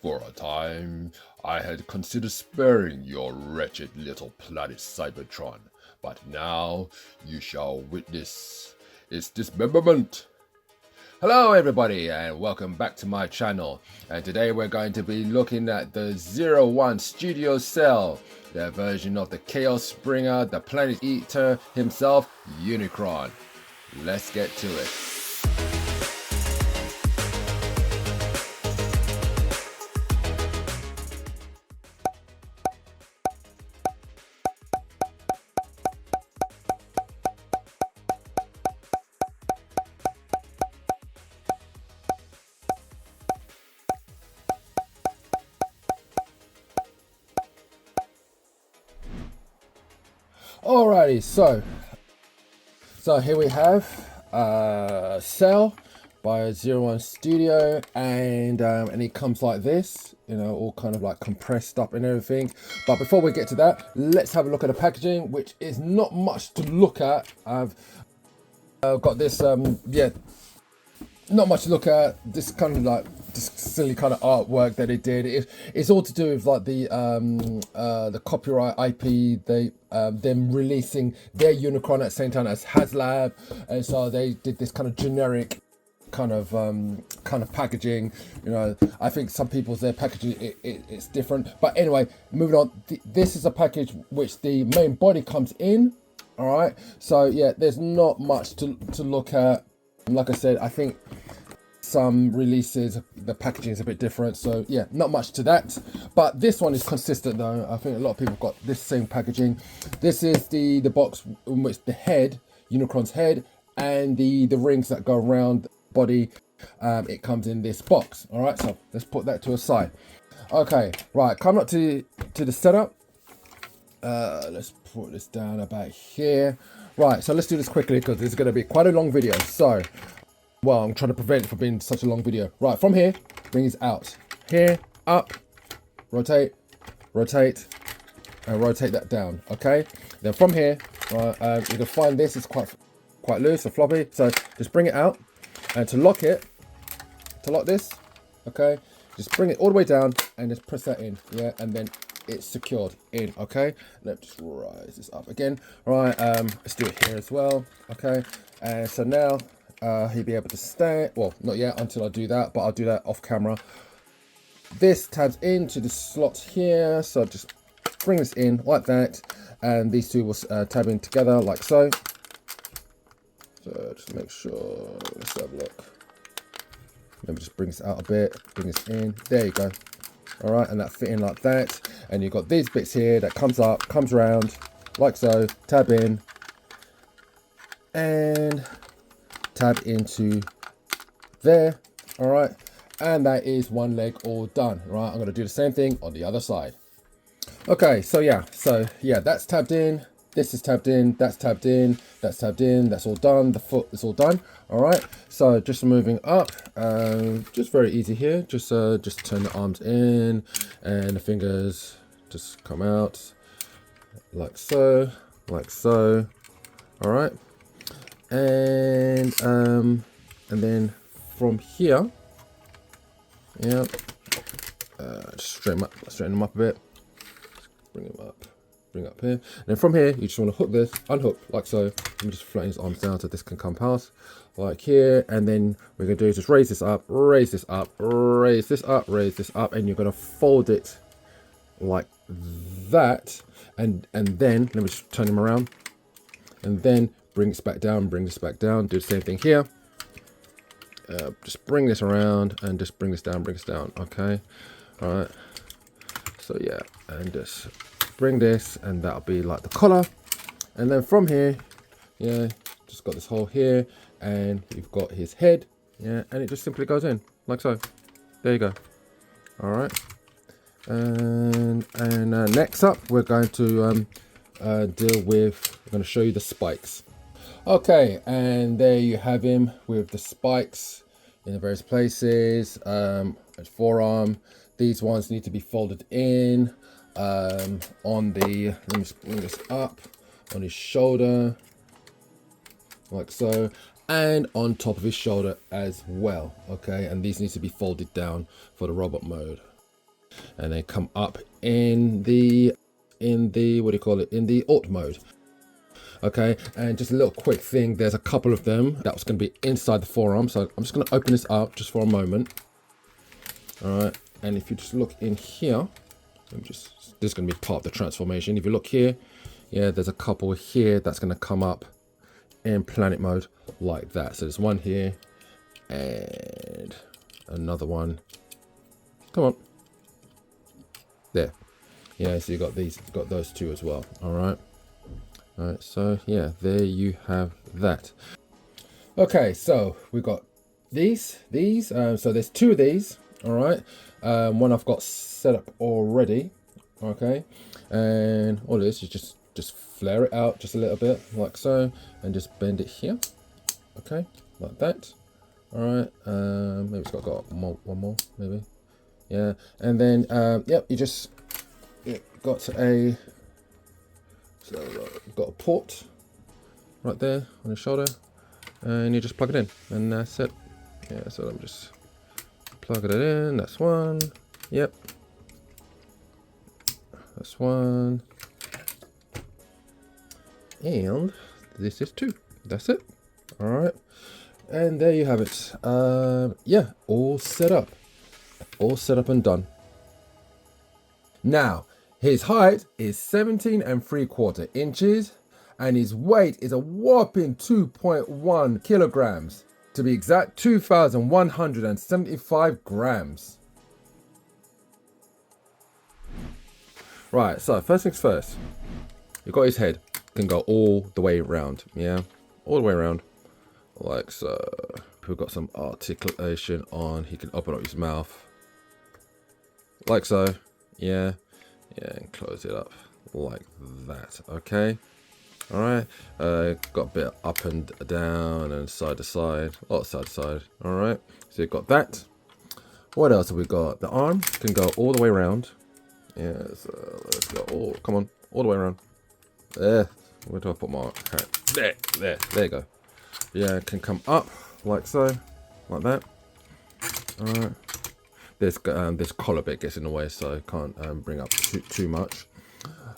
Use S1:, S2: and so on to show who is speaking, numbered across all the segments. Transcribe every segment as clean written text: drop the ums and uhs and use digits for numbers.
S1: For a time, I had considered sparing your wretched little planet Cybertron, but now you shall witness its dismemberment. Hello everybody and welcome back to my channel, and today we're going to be looking at the 01 Studio Cell, their version of the Chaos Springer, the Planet Eater himself, Unicron. Let's get to it. Alrighty, so here we have Cell by 01 Studio, and it comes like this, you know, all kind of like compressed up and everything. But before we get to that, let's have a look at the packaging, which is not much to look at. I've got this, not much to look at. This kind of like this silly kind of artwork that they did. It's all to do with like the copyright IP. Them releasing their Unicron at the same time as HasLab, and so they did this kind of generic kind of packaging. You know, I think some people's their packaging it's different. But anyway, moving on. This is a package which the main body comes in. All right. So yeah, there's not much to look at. Like I said, I think some releases the packaging is a bit different, so yeah, not much to that. But this one is consistent though. I think a lot of people got this same packaging. This is the box in which the head, Unicron's head, and the rings that go around the body, it comes in this box. All right, so let's put that to a side. Okay, right, coming up to the setup. Let's put this down about here. Right, so let's do this quickly because this is going to be quite a long video. So, well, I'm trying to prevent it from being such a long video. Right, from here, bring it out. Here, up, rotate, rotate, and rotate that down, okay? Then from here, you can find this, it's quite loose or floppy. So just bring it out, and to lock this, okay? Just bring it all the way down and just press that in, yeah? And then it's secured in, okay? Let's just rise this up again. All right, let's do it here as well, okay? And so now he'll be able to stand, well, not yet until I do that, but I'll do that off camera. This tabs into the slot here, so just bring this in like that, and these two will tab in together like so. So just make sure, let's have a look. Maybe just bring this out a bit, bring this in, there you go. All right, and that fit in like that, and you've got these bits here that comes up, comes around like so, tab in and tab into there. All right, and that is one leg all done. Right, I'm going to do the same thing on the other side. Okay, so yeah, that's tabbed in, this is tabbed in, that's tabbed in, that's tabbed in, that's all done, the foot is all done. All right, so just moving up, just very easy here. Just turn the arms in and the fingers just come out like so, all right. And then from here, yeah, just straighten them up a bit, bring up here, and then from here you just want to hook this, unhook like so. Let me just flatten his arms down so this can come past like here, and then we're gonna do is just raise this up, raise this up, raise this up, raise this up, and you're gonna fold it like that, and then let me just turn him around, and then bring this back down, bring this back down, do the same thing here. Just bring this around and just bring this down, okay? All right, so yeah, and just bring this, and that'll be like the collar. And then from here, yeah, just got this hole here, and you've got his head, yeah, and it just simply goes in like so. There you go. All right, and next up we're going to deal with, we're going to show you the spikes. Okay, and there you have him with the spikes in the various places. His forearm, these ones need to be folded in. On the, let me just bring this up, on his shoulder like so, and on top of his shoulder as well, okay? And these need to be folded down for the robot mode. and they come up in the what do you call it, in the alt mode. Okay, and just a little quick thing, there's a couple of them that was going to be inside the forearm, so I'm just going to open this up just for a moment. All right, and if you just look in here, this is going to be part of the transformation. If you look here, yeah, there's a couple here that's going to come up in planet mode like that. So there's one here and another one. Come on, there. Yeah, so you got those two as well. All right. All right, so yeah, there you have that. Okay, so we've got these. So there's two of these. All right, one I've got set up already. Okay, and all this is just flare it out just a little bit like so, and just bend it here. Okay, like that. All right, maybe it's got one more maybe. Yeah, and then yep, you just got a port right there on your shoulder, and you just plug it in, and that's it. Yeah, so I'm just plugging it in. That's one. Yep, that's one, and this is two. That's it. All right, and there you have it. Yeah, all set up and done. Now, his height is 17¾ inches, and his weight is a whopping 2.1 kilograms. To be exact, 2,175 grams. Right, so first things first, you got his head, can go all the way around, yeah, all the way around, like so. We've got some articulation on, he can open up his mouth, like so, yeah, and close it up like that. Okay, all right, got a bit up and down and side to side, side to side. All right, so you've got that. What else have we got? The arm can go all the way around. Yeah, so let's go all the way around. There, where do I put my hat? There you go. Yeah, it can come up like so, like that. All right. This collar bit gets in the way, so I can't bring up too much.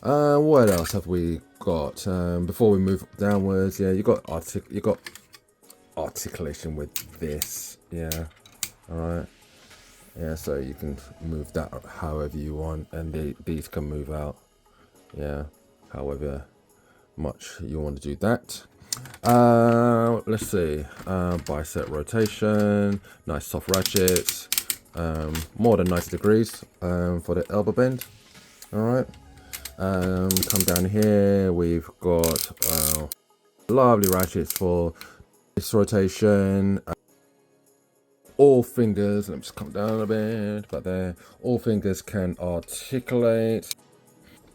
S1: What else have we got? Before we move downwards, yeah, you got articulation with this, yeah. All right, yeah. So you can move that however you want, and these can move out, yeah, however much you want to do that. Let's see. Bicep rotation, nice soft ratchets. More than 90 degrees for the elbow bend. All right, come down here, we've got lovely ratchets for this rotation. All fingers, let me just come down a bit, but there, all fingers can articulate.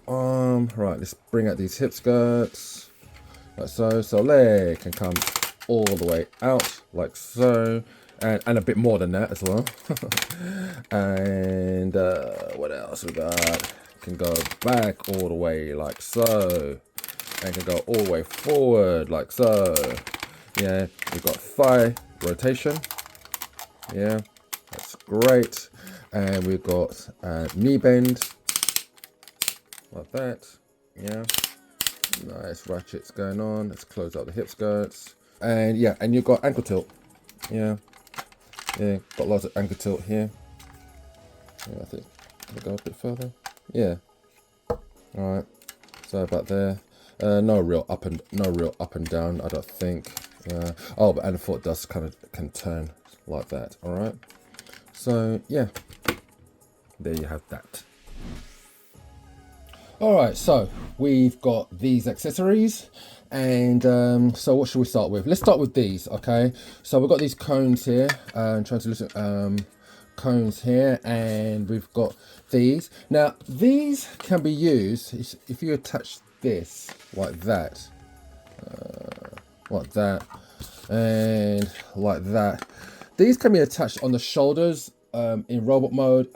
S1: Right, let's bring out these hip skirts like so. So leg can come all the way out like so. And a bit more than that as well. And what else we got? Can go back all the way like so, and can go all the way forward like so. Yeah, we've got thigh rotation. Yeah, that's great. And we've got knee bend like that. Yeah, nice ratchets going on. Let's close out the hip skirts. And yeah, and you've got ankle tilt. Yeah. Yeah, got lots of ankle tilt here. Yeah, I think I'll go a bit further. Yeah. All right. So about there. No real up and down, I don't think. Oh, but and the foot does can turn like that. All right. So yeah, there you have that. All right. So we've got these accessories. And so what should we start with? Let's start with these, okay? So we've got these cones here, translucent cones here, and we've got these. Now, these can be used if you attach this like that, and like that. These can be attached on the shoulders in robot mode.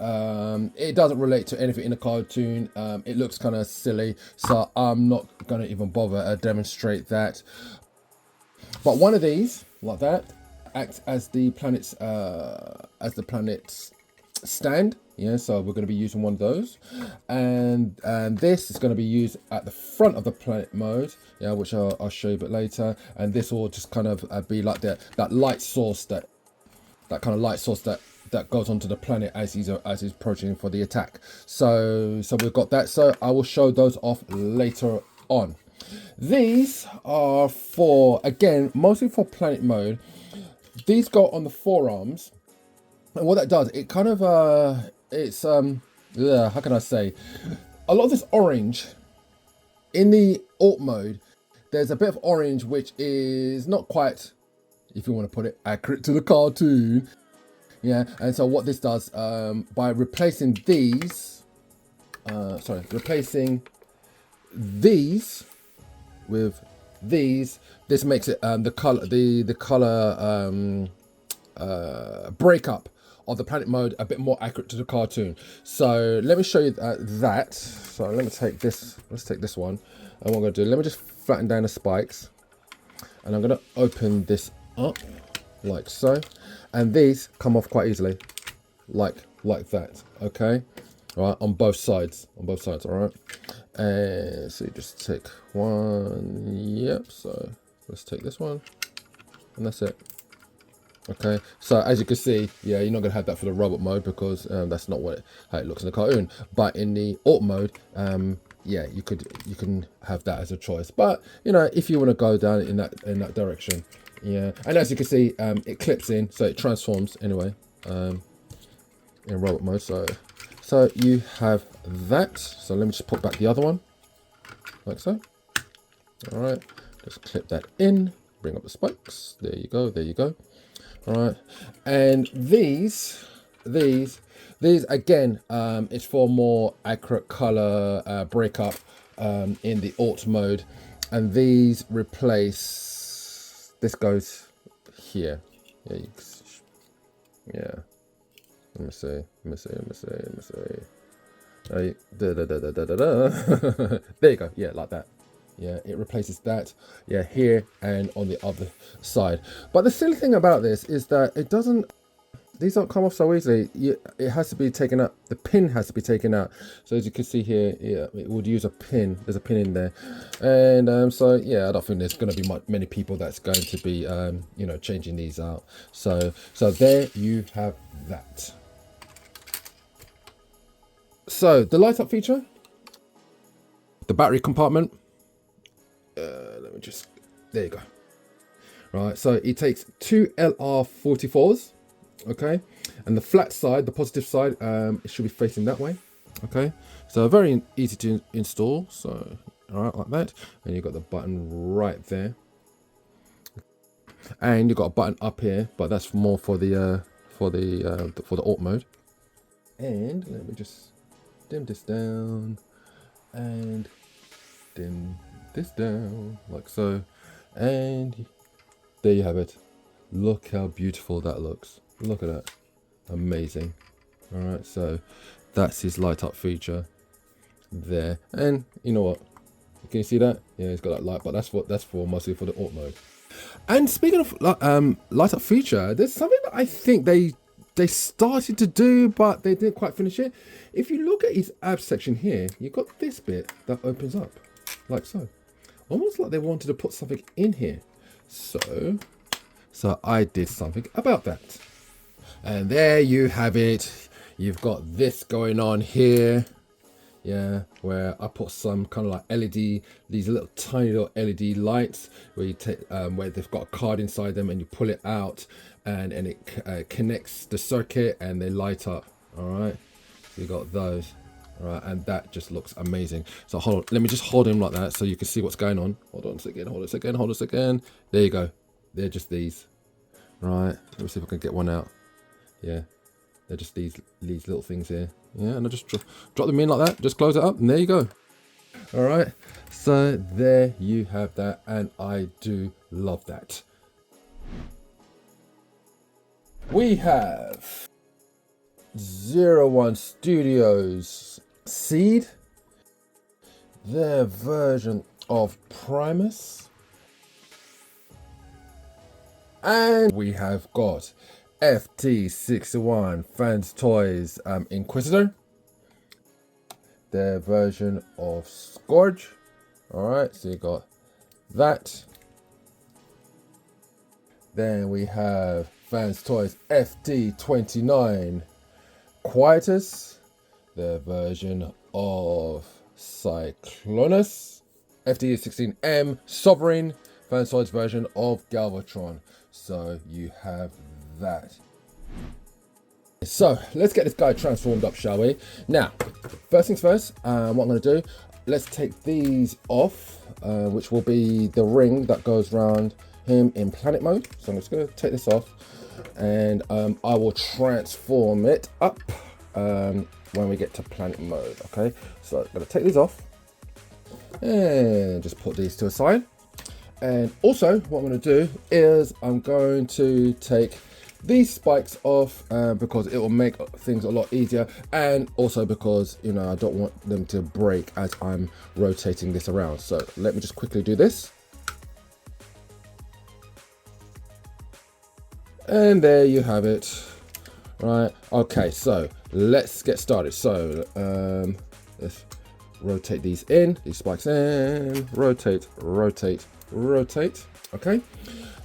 S1: It doesn't relate to anything in the cartoon. It looks kind of silly, so I'm not going to even bother demonstrate that. But one of these, like that, acts as the planet's stand. Yeah, so we're going to be using one of those, and this is going to be used at the front of the planet mode, yeah, which I'll show you a bit later. And this will just kind of be like that light source, that kind of light source that goes onto the planet as he's approaching for the attack. So we've got that. So I will show those off later on. These are for, again, mostly for planet mode. These go on the forearms, and what that does, it kind of it's yeah, how can I say, a lot of this orange in the alt mode, there's a bit of orange which is not quite, if you want to put it, accurate to the cartoon. Yeah, and so what this does, by replacing these, replacing these with these, this makes it the color breakup of the planet mode a bit more accurate to the cartoon. So let me show you that. So let me take this. Let's take this one. And what I'm going to do, let me just flatten down the spikes, and I'm going to open this up like so, and these come off quite easily, like that. Okay, all right, on both sides. All right. And so you just take one. Yep. So let's take this one, and that's it. Okay, so as you can see, yeah, you're not gonna have that for the robot mode, because that's not how it looks in the cartoon. But in the alt mode, yeah, you can have that as a choice. But you know, if you want to go down in that direction, yeah. And as you can see, it clips in, so it transforms anyway in robot mode. So you have that. So let me just put back the other one, like so. All right, just clip that in, bring up the spikes. There you go. There you go. All right, and these again, it's for more accurate color breakup in the alt mode, and these replace, this goes here. Yeah, let me see. There you go. Yeah, like that. Yeah, it replaces that, yeah, here and on the other side. But the silly thing about this is that these don't come off so easily. It has to be taken out. The pin has to be taken out. So as you can see here, yeah, it would use a pin. There's a pin in there, and so yeah, I don't think there's going to be many people that's going to be you know, changing these out. So there you have that. So the light up feature, the battery compartment. Let me just, there you go. Right, so it takes two LR44s, okay, and the flat side, the positive side, it should be facing that way. Okay, so very easy to install. So all right, like that, and you've got the button right there, and you've got a button up here, but that's more for the alt mode. And let me just dim this down and dim this down like so, and there you have it. Look how beautiful that looks. Look at that, amazing. All right, so that's his light up feature there. And you know what, can you see that? Yeah, he's got that light, but that's for mostly for the alt mode. And speaking of light up feature, there's something that I think they started to do, but they didn't quite finish it. If you look at his abs section here, you've got this bit that opens up like so, almost like they wanted to put something in here. So I did something about that, and there you have it. You've got this going on here, yeah, where I put some kind of like LED, these little tiny little LED lights where you take where they've got a card inside them, and you pull it out, and it connects the circuit and they light up. All right, so you got those. All right, and that just looks amazing. So let me just hold him like that so you can see what's going on. Hold on a second, hold a second. There you go. They're just these. Right, let me see if I can get one out. Yeah, they're just these little things here. Yeah, and I just drop them in like that. Just close it up, and there you go. All right, so there you have that, and I do love that. We have 01 Studios Seed, their version of Primus, and we have got FT61 Fans Toys Inquisitor, their version of Scourge. All right, so you got that. Then we have Fans Toys FT29 Quietus, their version of Cyclonus. FT16M Sovereign, Fans Toys version of Galvatron. So you have that. So let's get this guy transformed up, shall we? Now, first things first, what I'm going to do, let's take these off, which will be the ring that goes around him in planet mode. So I'm just going to take this off, and I will transform it up when we get to planet mode. Okay, so I'm going to take these off and just put these to the side. And also what I'm going to do is I'm going to take these spikes off because it will make things a lot easier, and also because, you know, I don't want them to break as I'm rotating this around. So let me just quickly do this. And there you have it. Right, okay, so let's get started. So let's rotate these spikes in, rotate, okay.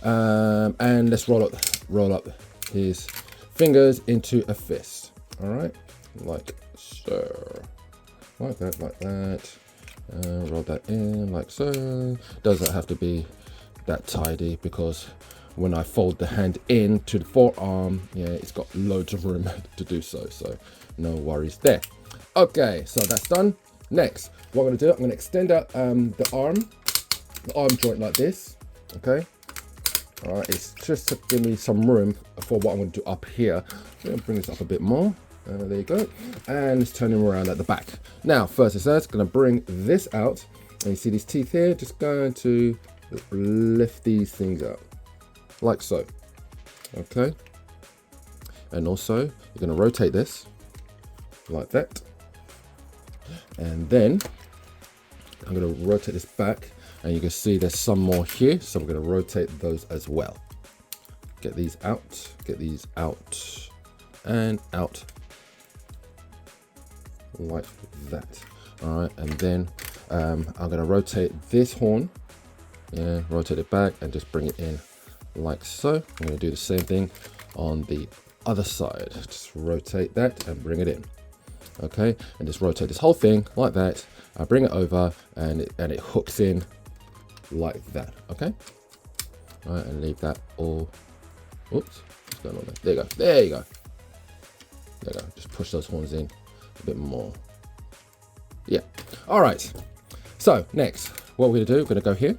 S1: And let's roll up his fingers into a fist. All right, like so, like that, roll that in like so. Doesn't have to be that tidy, because when I fold the hand in to the forearm, yeah, it's got loads of room to do so, so no worries there. Okay, so that's done. Next, what I'm going to do, I'm going to extend out the arm joint like this. Okay, all right, it's just to give me some room for what I'm going to do up here. So I'm going to bring this up a bit more. There you go, and let's turn him around at the back. Now, first it's going to bring this out, and you see these teeth here, just going to lift these things out like so. Okay, and also you're going to rotate this like that, and then I'm going to rotate this back, and you can see there's some more here, so I'm going to rotate those as well. Get these out, and out like that. All right, and then I'm going to rotate this horn, yeah, rotate it back and just bring it in like so. I'm going to do the same thing on the other side. Just rotate that and bring it in. Okay, and just rotate this whole thing like that. I bring it over, and it hooks in like that. Okay, all right, and leave that all. Oops, what's going on there? There you go. There you go. There you go. Just push those horns in a bit more. Yeah. All right. So next, what we're gonna do? We're gonna go here.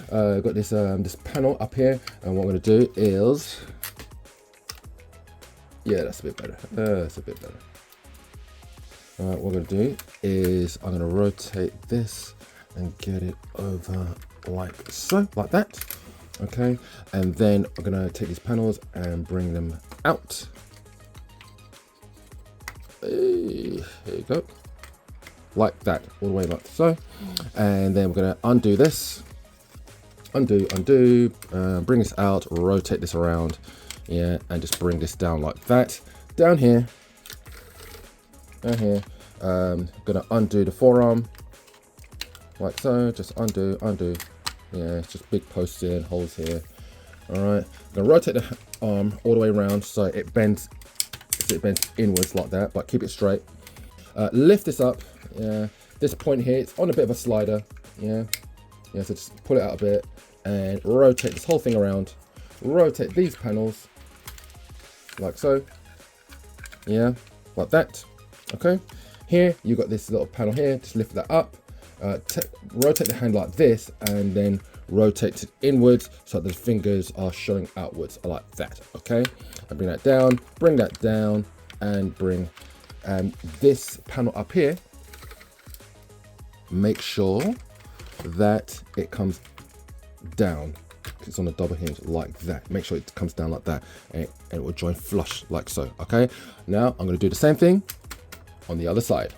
S1: Got this this panel up here, and what we're gonna do is, yeah, that's a bit better. That's a bit better. All right, what we're gonna do is I'm gonna rotate this and get it over like so, like that. Okay, and then I'm gonna take these panels and bring them out. Hey, there you go, like that, all the way like so. And then we're gonna undo this, undo, bring this out, rotate this around, yeah, and just bring this down like that, down here. Gonna undo the forearm like so, just undo, yeah, it's just big posts here and holes here. All right, gonna rotate the arm all the way around so it bends inwards like that, but keep it straight. Lift this up, yeah, this point here, it's on a bit of a slider, yeah, so just pull it out a bit and rotate this whole thing around, rotate these panels like so, yeah, like that. Okay, here you got this little panel here, just lift that up, rotate the hand like this, and then rotate it inwards so the fingers are showing outwards like that. Okay, and bring that down, and bring this panel up here. Make sure that it comes down. It's on a double hinge like that. Make sure it comes down like that, and it will join flush like so. Okay, now I'm going to do the same thing on the other side.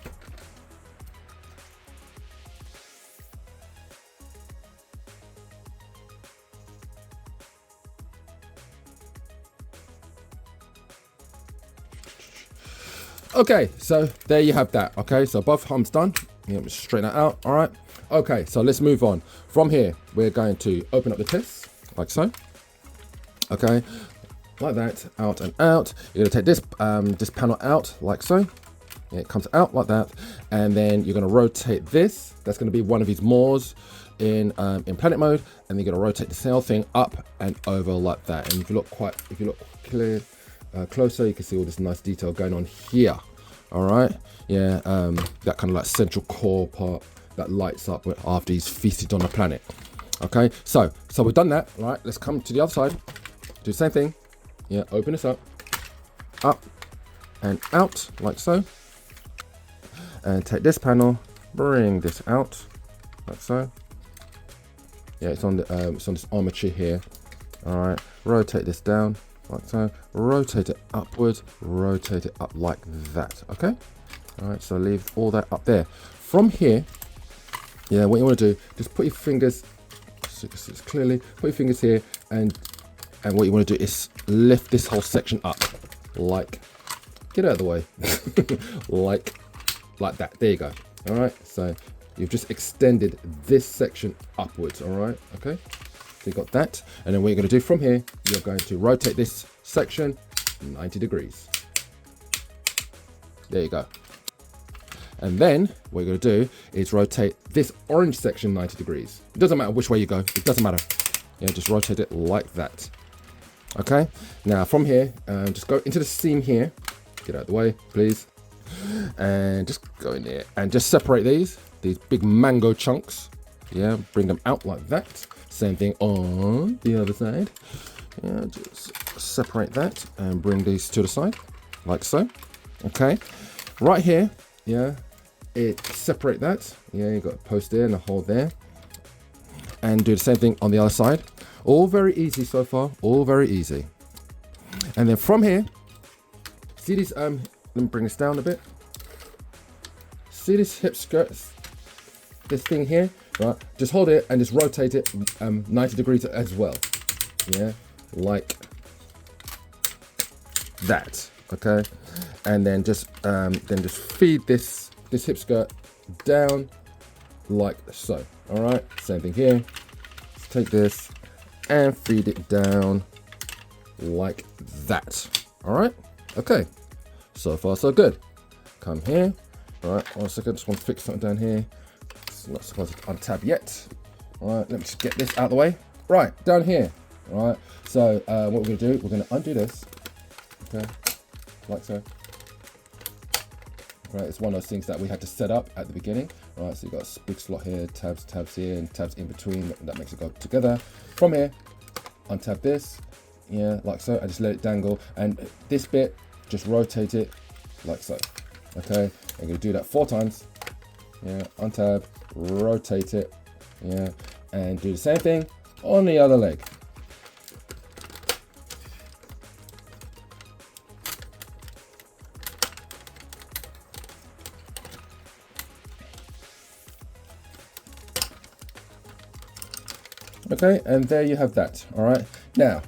S1: Okay, so there you have that. Okay, so both arms done. Yeah, straighten that out. All right. Okay, so let's move on. From here, we're going to open up the test like so. Okay, like that, out and out. You're gonna take this this panel out like so. Yeah, it comes out like that, and then you're gonna rotate this. That's gonna be one of his Moors in planet mode, and you're gonna rotate the cell thing up and over like that. And if you look clear. Closer, you can see all this nice detail going on here. All right, yeah, that kind of like central core part that lights up after he's feasted on the planet. Okay, so we've done that. All right, let's come to the other side. Do the same thing. Yeah, open this up and out like so, and take this panel, bring this out like so. Yeah, it's on this armature here. All right, rotate this down. Like so, rotate it upwards, rotate it up like that. Okay, all right, so leave all that up there. From here, yeah, what you want to do, just put your fingers, so you can see this clearly, put your fingers here, and what you want to do is lift this whole section up, like, get out of the way, like that. There you go. All right, so you've just extended this section upwards. All right, okay. So you got that, and then what you're going to do from here, you're going to rotate this section 90 degrees. There you go. And then what you're going to do is rotate this orange section 90 degrees. It doesn't matter which way you go. It doesn't matter. Yeah, just rotate it like that. Okay. Now from here, just go into the seam here. Get out of the way, please. And just go in there and just separate these big mango chunks. Yeah, bring them out like that. Same thing on the other side. Yeah, just separate that and bring these to the side, like so. Okay, right here, yeah, separate that. Yeah, you got a post there and a hole there. And do the same thing on the other side. All very easy so far, all very easy. And then from here, see these, let me bring this down a bit. See this hip skirt, this thing here? Right, just hold it and just rotate it 90 degrees as well. Yeah, like that. Okay, and then just feed this hip skirt down like so. All right, same thing here. Let's take this and feed it down like that. All right, okay. So far so good. Come here. All right, 1 second. Just want to fix something down here. Not supposed to untab yet. All right, let me just get this out of the way. Right, down here. All right, so what we're going to do, we're going to undo this. Okay, like so. Right, it's one of those things that we had to set up at the beginning. All right, so you've got a big slot here, tabs here, and tabs in between. That makes it go together. From here, untab this. Yeah, like so. I just let it dangle. And this bit, just rotate it like so. Okay, I'm going to do that 4 times. Yeah, untab, rotate it, yeah, and do the same thing on the other leg. Okay, and there you have that. All right, now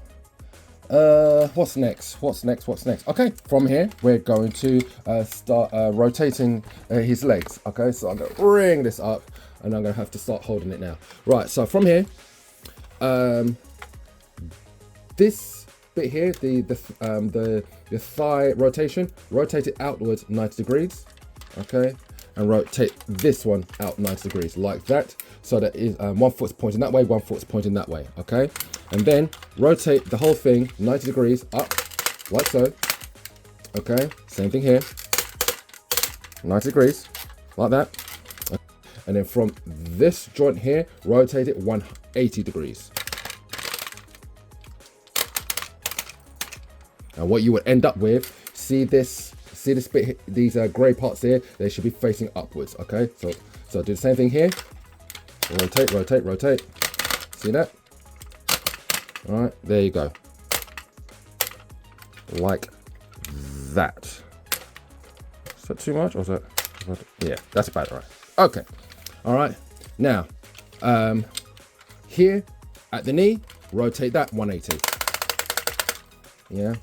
S1: what's next? Okay, from here we're going to start rotating his legs. Okay, so I'm gonna bring this up and I'm gonna have to start holding it now. Right, so from here, this bit here, the thigh rotation, rotate it outwards 90 degrees. Okay, and rotate this one out 90 degrees like that, so that is one foot's pointing that way, one foot's pointing that way. Okay, and then rotate the whole thing 90 degrees up like so. Okay, same thing here, 90 degrees like that. And then from this joint here, rotate it 180 degrees. And what you would end up with, see this bit, these gray parts here, they should be facing upwards. Okay, so do the same thing here. Rotate, rotate, rotate. See that? All right, there you go. Like that. Is that too much, or is that? Yeah, that's about right. Okay. All right. Now, here at the knee, rotate that 180. Yeah.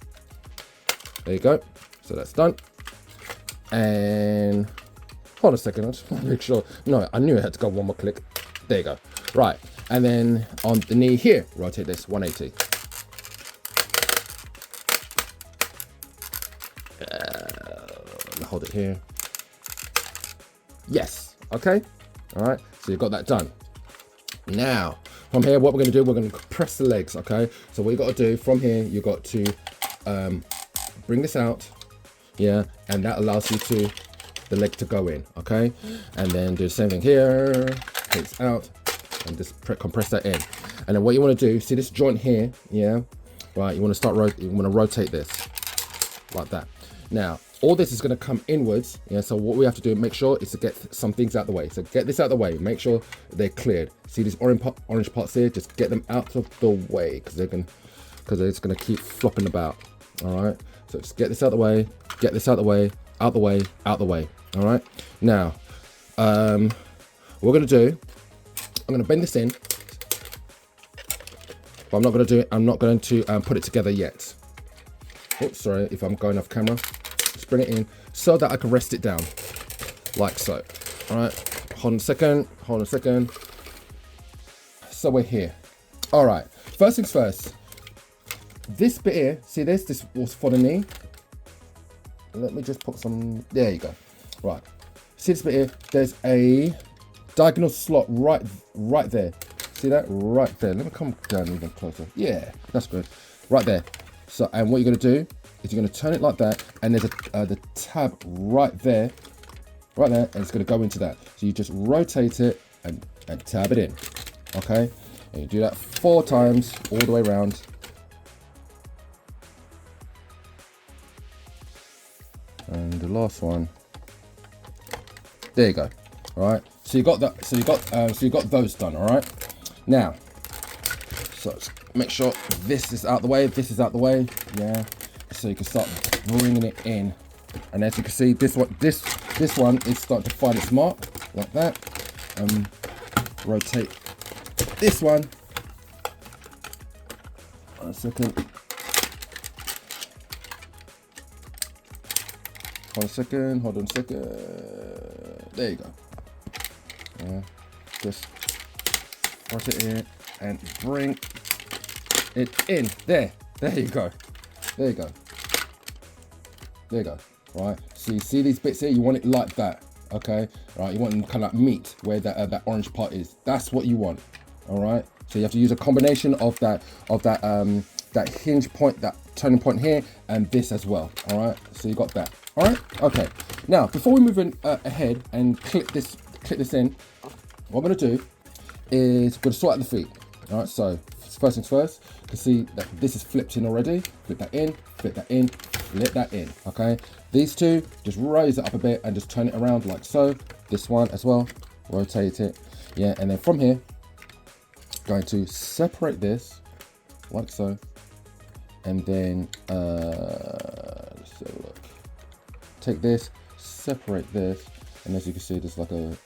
S1: There you go. So that's done. And hold a second, I just want to make sure. No, I knew I had to go one more click. There you go. Right, and then on the knee here, rotate this 180. Hold it here. Yes, okay. All right, so you've got that done. Now, from here, what we're gonna do, we're gonna compress the legs, okay? So what you gotta do from here, you got to bring this out, yeah, and that allows you to, the leg to go in, okay? And then do the same thing here, takes out, and just compress that in. And then what you wanna do, see this joint here, yeah? Right, you wanna rotate this, like that. Now, all this is going to come inwards, yeah, so what we have to do, make sure, is to get some things out of the way. So get this out of the way, make sure they're cleared. See these orange parts here, just get them out of the way, because it's going to keep flopping about, all right? So just get this out of the way, get this out of the way, out the way, out the way, all right? Now, what we're going to do, I'm going to bend this in, but I'm not going to do it, I'm not going to put it together yet. Oops, sorry, if I'm going off camera. Just bring it in so that I can rest it down, like so. All right, hold on a second. So we're here. All right, first things first. This bit here, see this? This was for the knee. Let me just put some, there you go. Right, see this bit here? There's a diagonal slot right there. See that? Right there. Let me come down even closer. Yeah, that's good. Right there. So, and what you're going to do is you're going to turn it like that, and there's the tab right there, and it's going to go into that. So you just rotate it and tab it in, okay? And you do that 4 times all the way around. And the last one, there you go. All right. So you got that. So you got those done. All right. Now, so make sure this is out the way, this is out the way, yeah, so you can start bringing it in. And as you can see, this one is starting to find its mark, like that. Rotate this one. 1 second. 1 second, hold on a second. There you go. Yeah, just rotate it and bring it in. There you go. There you go. Right, so you see these bits here, you want it like that, okay? Right, you want them kind of like meet where that orange part is. That's what you want. All right, so you have to use a combination of that hinge point, that turning point here, and this as well. All right, so you got that. All right, okay. Now before we move in ahead and clip this in, what I'm gonna do is we're gonna sort out the feet. All right, so first things first, you can see that this is flipped in already. Flip that in, flip that in, flip that in, okay? These two, just raise it up a bit and just turn it around like so. This one as well, rotate it, yeah, and then from here, going to separate this like so, and then let's have a look. Take this, separate this, and as you can see, there's like a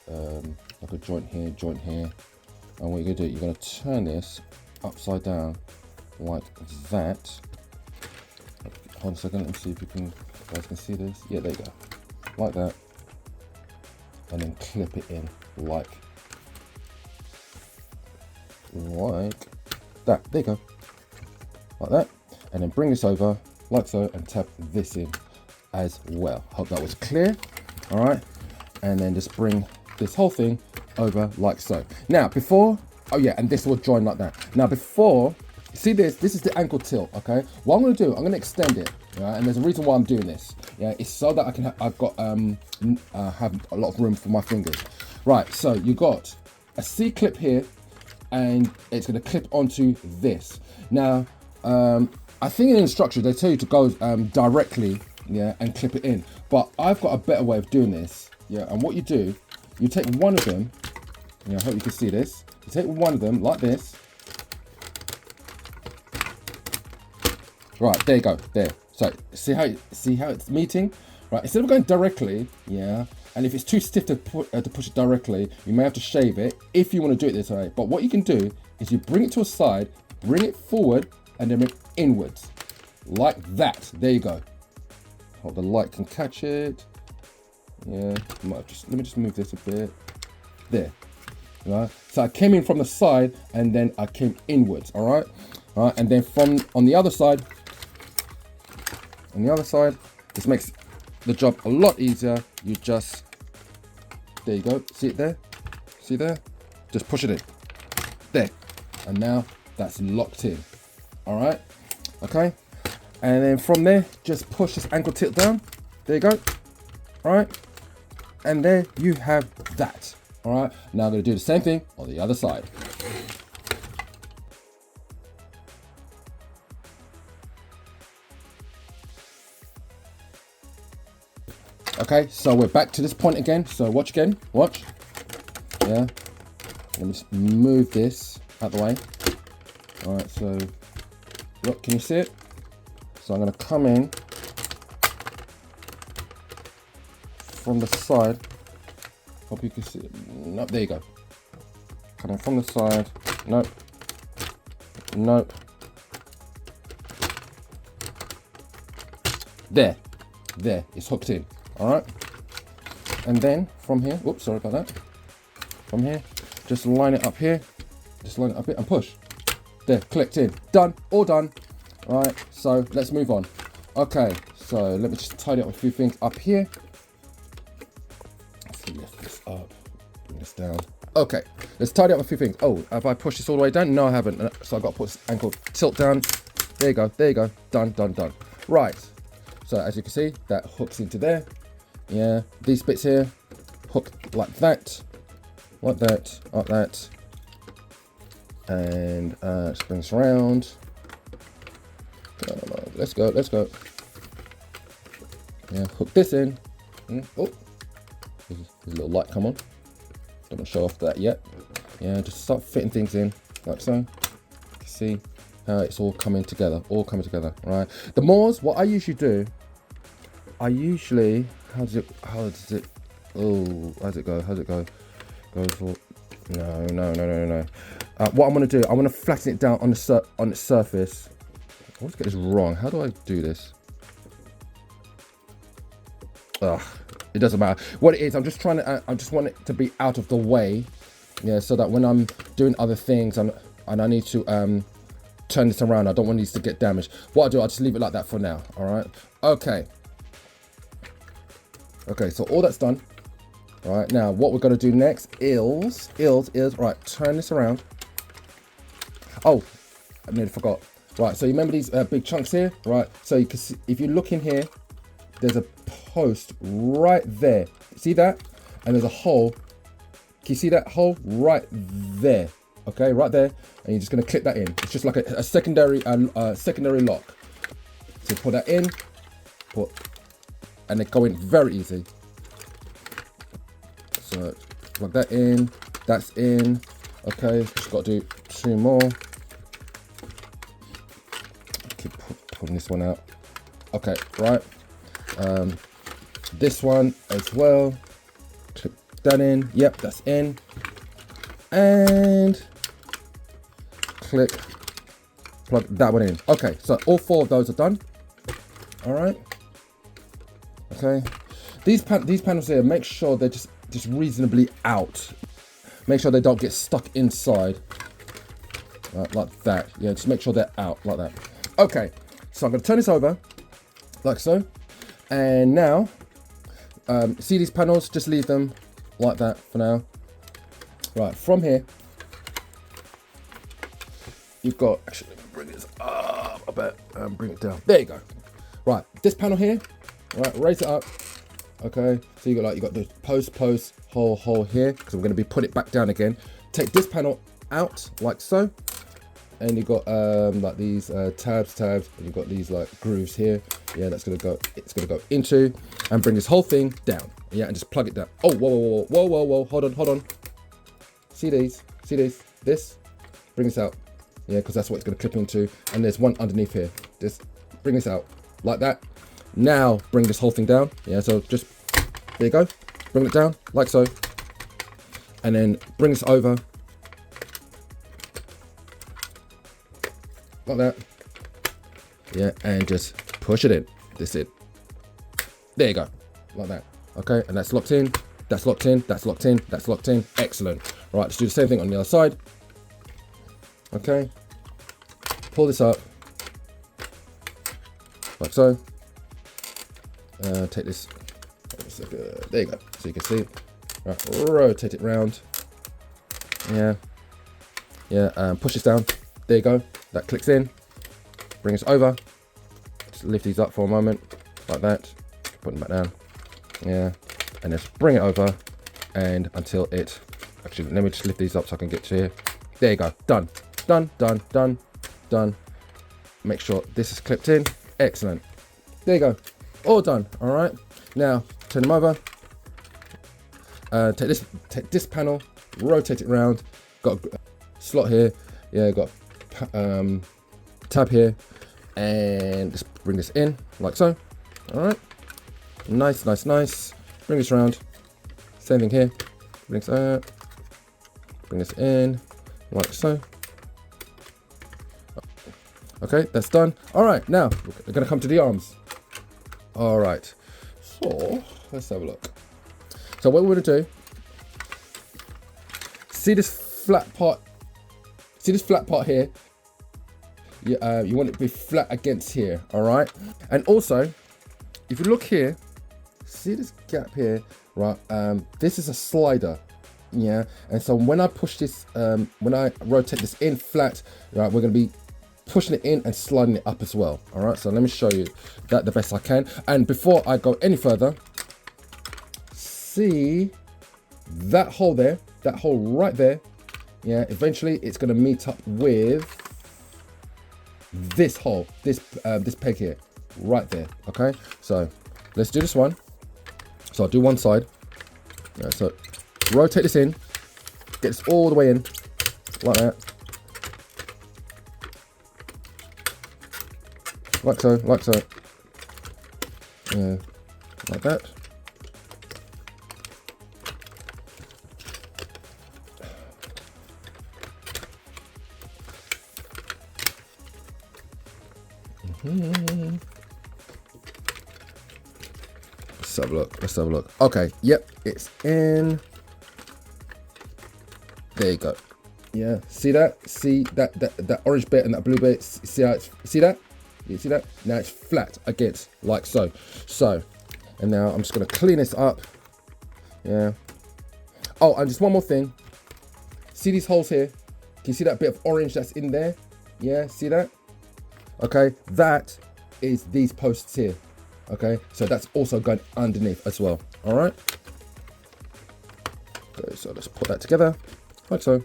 S1: joint here, and what you're gonna do, you're gonna turn this upside down like that. Hold on a second, let me see if you guys can see this. Yeah, there you go, like that, and then clip it in like that. There you go, like that, and then bring this over like so and tap this in as well. Hope that was clear. All right, and then just bring this whole thing over like so. Now before, oh yeah, and this will join like that. Now before, see this is the ankle tilt, okay? What I'm gonna do, I'm gonna extend it, right? And there's a reason why I'm doing this. Yeah, it's so that I can I've got have a lot of room for my fingers. Right, so you got a C clip here, and it's gonna clip onto this. Now, I think in the instructions they tell you to go directly, yeah, and clip it in. But I've got a better way of doing this, yeah. And what you do, you take one of them, yeah, I hope you can see this. You take one of them like this. Right, there you go, there. So see how it's meeting, right? Instead of going directly, yeah, and if it's too stiff to push it directly, you may have to shave it if you want to do it this way. But what you can do is you bring it to a side, bring it forward, and then bring it inwards, like that. There you go. Hope the light can catch it. Yeah, let me just move this a bit. There. Right. So I came in from the side and then I came inwards. All right. All right. And then from on the other side, this makes the job a lot easier. You just, there you go. See it there? See there? Just push it in. There. And now that's locked in. All right. Okay. And then from there, just push this ankle tilt down. There you go. All right. And there you have that. All right. Now I'm going to do the same thing on the other side. Okay, so we're back to this point again. So watch again, watch. Yeah, let me just move this out the way. All right, so look, can you see it? So I'm gonna come in from the side. Hope you can see it. Nope, there you go. Coming from the side. Nope. Nope. There, it's hooked in. All right, and then from here, whoops, sorry about that. From here, just line it up here, and push. There, clicked in, done, all done. All right, so let's move on. Okay, so let me just tidy up a few things up here. Let's lift this up, bring this down. Okay, let's tidy up a few things. Oh, have I pushed this all the way down? No, I haven't. So I've got to put this ankle tilt down. There you go, done. Right, so as you can see, that hooks into there. Yeah, these bits here hook like that, and just bring this around. Let's go. Yeah, hook this in. Oh, there's a little light come on. Don't want to show off that yet. Yeah, just start fitting things in like so. You can see how it's all coming together. Right. The mores, what I usually do, how does it go? Go for, no. What I'm gonna do, I'm gonna flatten it down on its surface. I always get this wrong. How do I do this? It doesn't matter. What it is, I'm just trying to, I just want it to be out of the way. Yeah, so that when I'm doing other things and I need to turn this around, I don't want these to get damaged. What I do, I'll just leave it like that for now. All right. Okay, so all that's done. All right, now what we're gonna do next is right, turn this around. Oh, I nearly forgot. Right, so you remember these big chunks here? Right, so you can see, if you look in here, there's a post right there. See that? And there's a hole. Can you see that hole? Right there. Okay, right there. And you're just gonna clip that in. It's just like a secondary lock. So put that in, and they go in very easy. So plug that in, that's in. Okay, just got to do 2 more. Keep pulling this one out. Okay, right. This one as well. Clip that in. Yep, that's in. And click, plug that one in. Okay, so all 4 of those are done. All right. Okay, these panels here, make sure they're just reasonably out. Make sure they don't get stuck inside, like that. Yeah, just make sure they're out like that. Okay, so I'm going to turn this over like so, and now see these panels, just leave them like that for now. Right, from here you've got, actually let me bring this up a bit and bring it down. There you go. Right, this panel here. Right, raise it up. Okay, so you got the post hole here, because I'm going to be put it back down again. Take this panel out like so, and you've got like these tabs, and you've got these like grooves here. Yeah, that's gonna go. It's gonna go into and bring this whole thing down. Yeah, and just plug it down. Oh, whoa! Hold on. See these? This. Bring this out. Yeah, because that's what it's gonna clip into. And there's one underneath here. Just bring this out like that. Now bring this whole thing down. Yeah, so just, there you go. Bring it down like so. And then bring this over. Like that. Yeah, and just push it in. That's it. There you go. Like that. Okay, and that's locked in, that's locked in, that's locked in, that's locked in. Excellent. All right, let's do the same thing on the other side. Okay, pull this up like so. Take this, there you go, so you can see. Right, rotate it round. Yeah, push this down. There you go, that clicks in. Bring us over. Just lift these up for a moment, like that. Put them back down. Yeah, and just bring it over, and until it, actually, let me just lift these up so I can get to here. There you go, done, done, done, done, done. Make sure this is clipped in. Excellent. There you go, all done. All right, now turn them over. Take this panel, rotate it around. Got a slot here. Yeah, got tab here, and just bring this in like so. All right, nice, nice, nice. Bring this around. Same thing here. Bring this in like so. Okay, that's done. All right, now we're gonna come to the arms. All right, so let's have a look. So what we're gonna do, see this flat part here? You want it to be flat against here, all right? And also, if you look here, see this gap here, right? This is a slider, yeah? And so when I push this, when I rotate this in flat, right, we're gonna be pushing it in and sliding it up as well, all right? So let me show you that the best I can. And before I go any further, see that hole there, that hole right there, yeah, eventually it's going to meet up with this hole, this peg here, right there. Okay, so let's do this one. So I'll do one side. Yeah, so rotate this in, get this all the way in, like that, like so, like so. Yeah, like that. Let's have a look. Let's have a look. Okay. Yep. It's in. There you go. Yeah. See that? See that orange bit and that blue bit? See how it's, see that? You see that? Now it's flat against like so. So, and now I'm just gonna clean this up. Yeah. Oh, and just one more thing. See these holes here? Can you see that bit of orange that's in there? Yeah. See that? Okay, that is these posts here. Okay, so that's also going underneath as well. All right. Okay, so let's put that together like so.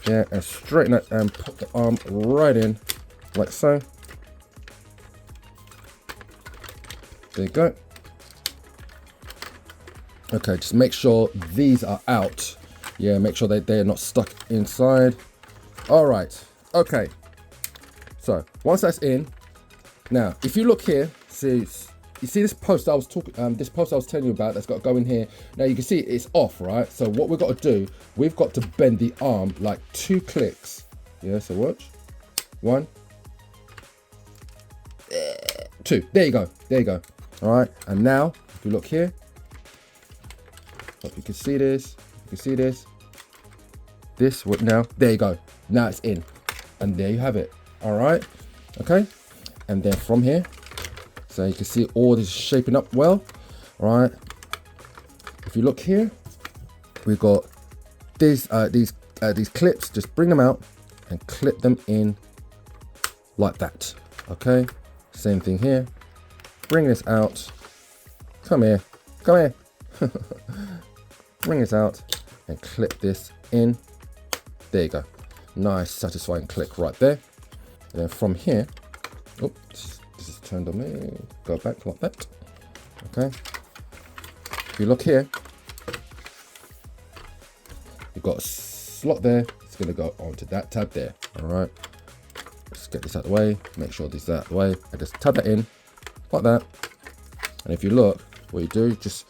S1: Yeah, and straighten it and put the arm right in like so. There you go. Okay, just make sure these are out. Yeah, make sure they're not stuck inside. All right. Okay. So once that's in, now if you look here, see, you see this post I was talking, this post I was telling you about that's got to go in here. Now you can see it's off, right? So what we've got to do, we've got to bend the arm like 2 clicks. Yeah, so watch. 1, 2. There you go. There you go. All right. And now if you look here, hope you can see this. You can see this. This now. There you go. Now it's in, and there you have it. All right, okay, and then from here, so you can see all this shaping up well. All right, if you look here, we've got these clips. Just bring them out and clip them in like that. Okay, same thing here. Bring this out. Come here, come here. Bring this out and clip this in. There you go. Nice, satisfying click right there. And then from here, oh, this is turned on me. Go back like that. Okay. If you look here, you've got a slot there. It's going to go onto that tab there. All right. Let's get this out of the way. Make sure this is out of the way. And just tab that in like that. And if you look, what you do, just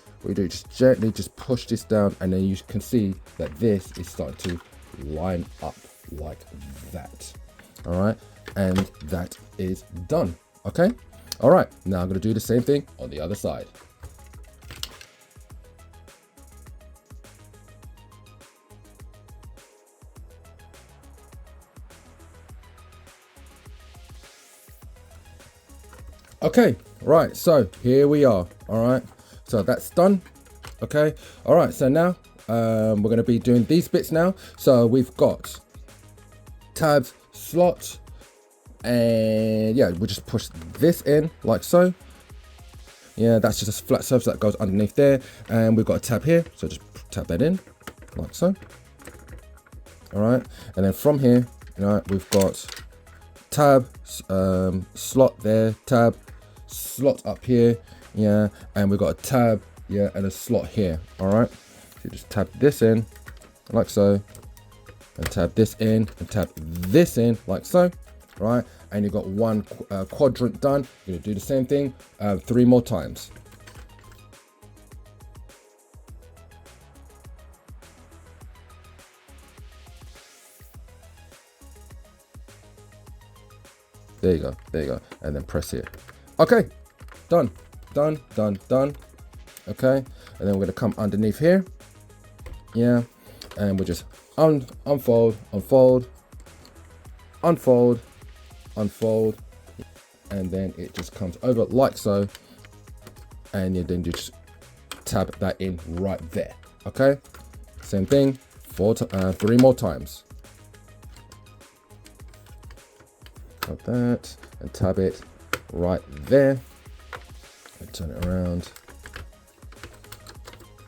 S1: gently just push this down, and then you can see that this is starting to line up like that. All right. And that is done. Okay. All right. Now I'm going to do the same thing on the other side. Okay, right, so here we are. All right, so that's done. Okay, all right, so now we're going to be doing these bits now. So we've got tabs, slot, and yeah, we just push this in like so. Yeah, that's just a flat surface that goes underneath there, and we've got a tab here, so just tap that in like so. All right, and then from here, we've got tab, slot there, tab, slot up here, yeah, and we've got a tab, yeah, and a slot here. All right, so you just tap this in like so, and tab this in, and tap this in like so, right? And you've got one quadrant done. You're gonna do the same thing 3 more times. There you go, there you go, and then press here. Okay, done, done, done, done. Okay, and then we're gonna come underneath here, yeah, and we'll just unfold, unfold, unfold, unfold, and then it just comes over like so, and you then just tab that in right there. Okay, same thing, 3 more times. Like that, and tab it right there, and turn it around,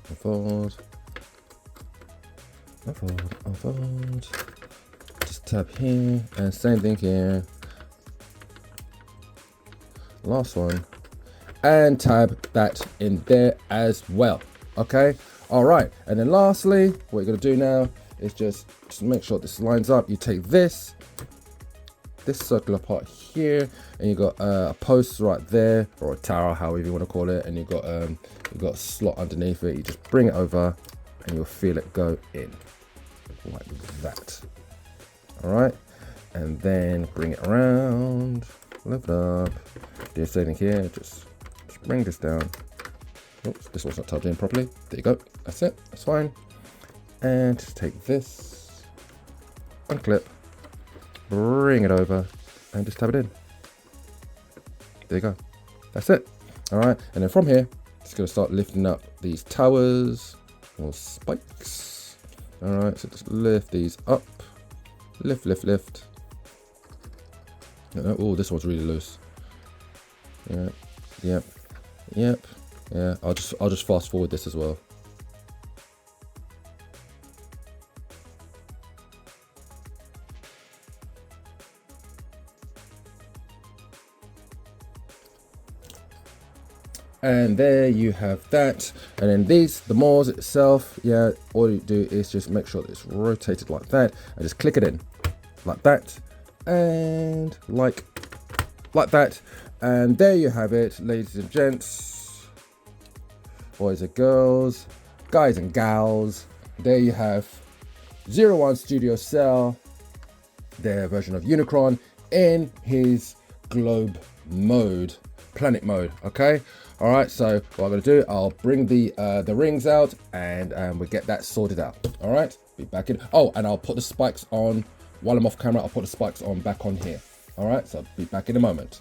S1: unfold, unfold, unfold, just tab here, and same thing here, last one, and tab that in there as well. Okay, all right, and then lastly, what you're gonna do now is just make sure this lines up. You take this circular part here, and you got a post right there, or a tower, however you want to call it, and you've got a slot underneath it. You just bring it over, and you'll feel it go in like that. All right, and then bring it around, lift it up, do the same thing here. Just bring this down. Oops, this one's not tubbed in properly. There you go. That's it. That's fine. And just take this, unclip, bring it over, and just tap it in. There you go. That's it. All right, and then from here, just gonna start lifting up these towers or spikes. All right, so just lift these up, lift, lift, lift. Oh, this one's really loose. Yeah, yep, yep, yeah. I'll just fast forward this as well. And there you have that. And then the Moors itself, yeah, all you do is just make sure that it's rotated like that, and just click it in like that, and like that. And there you have it, ladies and gents, boys and girls, guys and gals. There you have 01 Studio Cell, their version of Unicron in his globe mode, planet mode. Okay, all right, so what I'm gonna do, I'll bring the rings out, and we'll get that sorted out. All right, be back in. Oh, and I'll put the spikes on while I'm off camera. I'll put the spikes on back on here. All right, so I'll be back in a moment.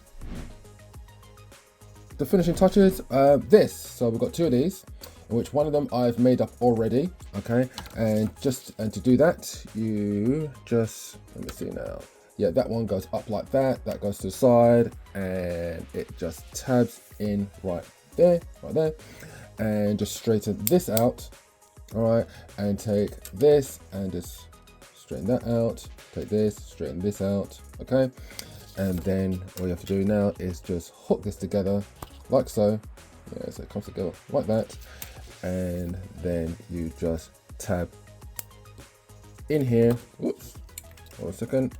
S1: The finishing touches, so we've got 2 of these, in which one of them I've made up already. Okay, and to do that, you just, let me see now. Yeah, that one goes up like that, that goes to the side, and it just tabs in right there, and just straighten this out. All right, and take this and just straighten that out, take this, straighten this out. Okay, and then all you have to do now is just hook this together like so. Yeah, so it comes together like that, and then you just tab in here. Whoops, hold on a second.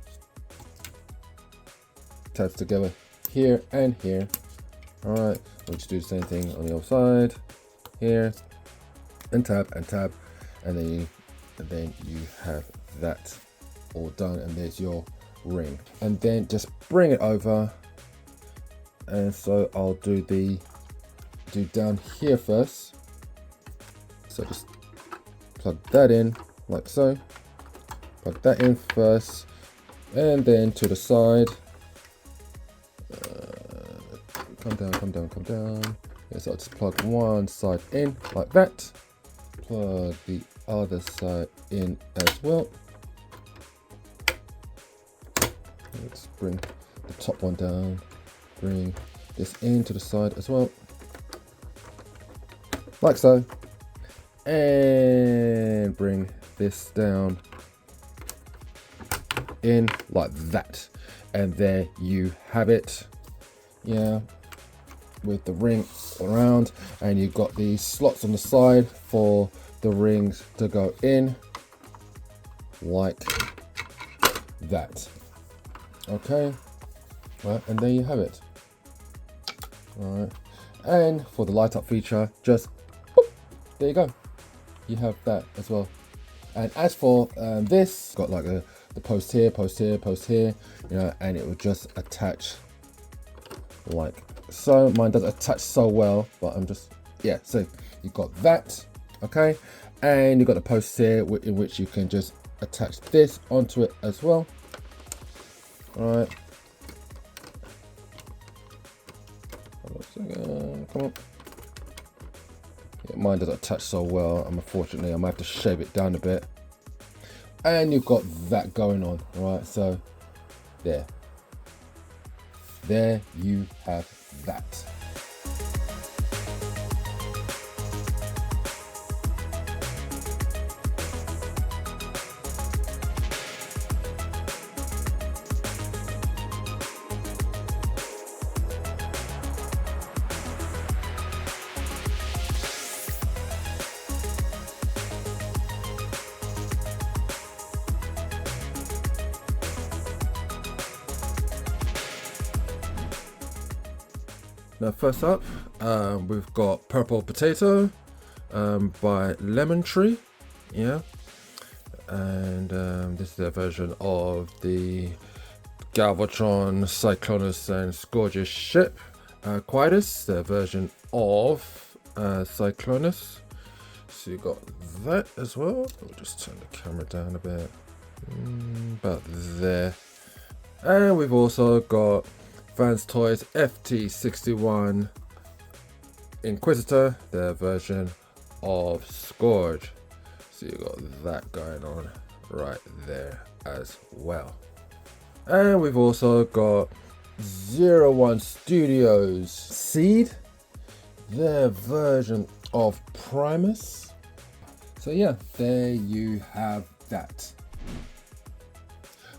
S1: Tabs together here and here. All right, we'll just do the same thing on the other side here, and tab, and then you have that all done, and there's your ring. And then just bring it over, and so I'll do down here first. So just plug that in like so, plug that in first, and then to the side, come down, come down, come down. Yeah, so I'll just plug one side in like that. Plug the other side in as well. Let's bring the top one down. Bring this into the side as well. Like so. And bring this down in like that. And there you have it. Yeah, with the ring around, and you've got these slots on the side for the rings to go in like that. Okay, right, and there you have it. All right, and for the light up feature, just boop, there you go. You have that as well. And as for this, got like the post here, post here, post here, you know, and it will just attach like so. Mine doesn't attach so well, but I'm just, yeah, so you've got that, okay, and you've got the post here in which you can just attach this onto it as well. All right, come on. Yeah, mine doesn't attach so well, and unfortunately I might have to shave it down a bit. And you've got that going on, right? So there you have that. Now first up, we've got Purple Potato by Lemon Tree, yeah, and this is their version of the Galvatron, Cyclonus and Scourgeous ship. Quietus, their version of Cyclonus. So you got that as well. I'll just turn the camera down a bit, about there. And we've also got Vans Toys FT61 Inquisitor, their version of Scourge. So you got that going on right there as well. And we've also got 01 Studios Seed, their version of Primus. So yeah, there you have that.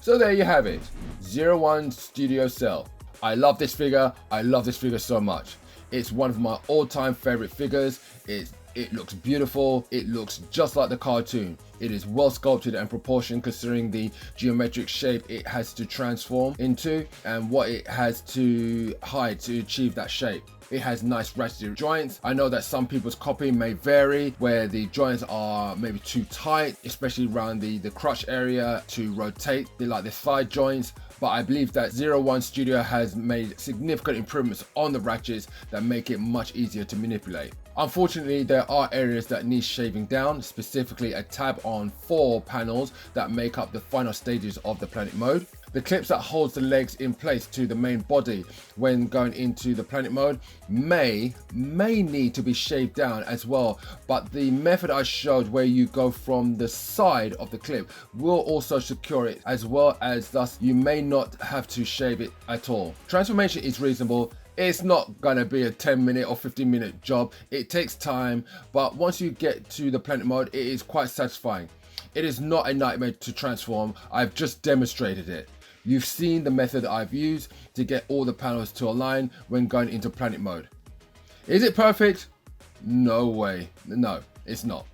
S1: So there you have it, 01 Studio Cell. I love this figure. I love this figure so much. It's one of my all-time favorite figures. It looks beautiful. It looks just like the cartoon. It is well sculpted and proportioned considering the geometric shape it has to transform into and what it has to hide to achieve that shape. It has nice ratcheted joints. I know that some people's copy may vary where the joints are maybe too tight, especially around the crotch area to rotate. They like the side joints, but I believe that 01 Studio has made significant improvements on the ratchets that make it much easier to manipulate. Unfortunately, there are areas that need shaving down, specifically a tab on 4 panels that make up the final stages of the planet mode. The clips that holds the legs in place to the main body when going into the planet mode may need to be shaved down as well, but the method I showed where you go from the side of the clip will also secure it as well, as thus you may not have to shave it at all. Transformation is reasonable. It's not gonna be a 10-minute or 15-minute job. It takes time, but once you get to the planet mode, it is quite satisfying. It is not a nightmare to transform. I've just demonstrated it. You've seen the method I've used to get all the panels to align when going into planet mode. Is it perfect? No way. No, it's not.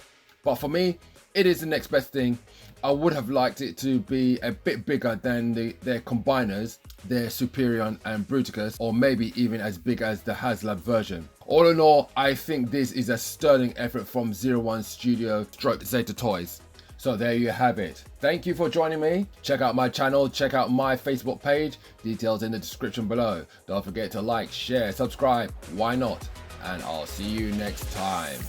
S1: But for me, it is the next best thing. I would have liked it to be a bit bigger than their combiners, their Superion and Bruticus, or maybe even as big as the HasLab version. All in all, I think this is a sterling effort from 01 Studio / Zeta Toys. So there you have it. Thank you for joining me. Check out my channel, check out my Facebook page, details in the description below. Don't forget to like, share, subscribe, why not? And I'll see you next time.